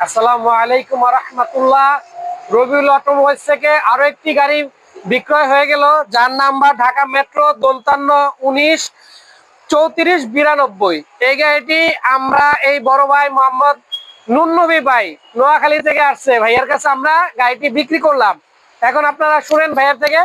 আসসালামু আলাইকুম ওয়া রাহমাতুল্লাহ। রবিউল অটোমোবাইলস থেকে আরো একটি গাড়ি বিক্রয় হয়ে গেল, যার নাম্বার ঢাকা মেট্রো 55193492। এই গাড়িটি আমরা এই বড় ভাই মোহাম্মদ নুন নবী ভাই নোয়াখালী থেকে আসছে, ভাইয়ের কাছে আমরা গাড়িটি বিক্রি করলাম। এখন আপনারা শুনেন ভাইয়ের থেকে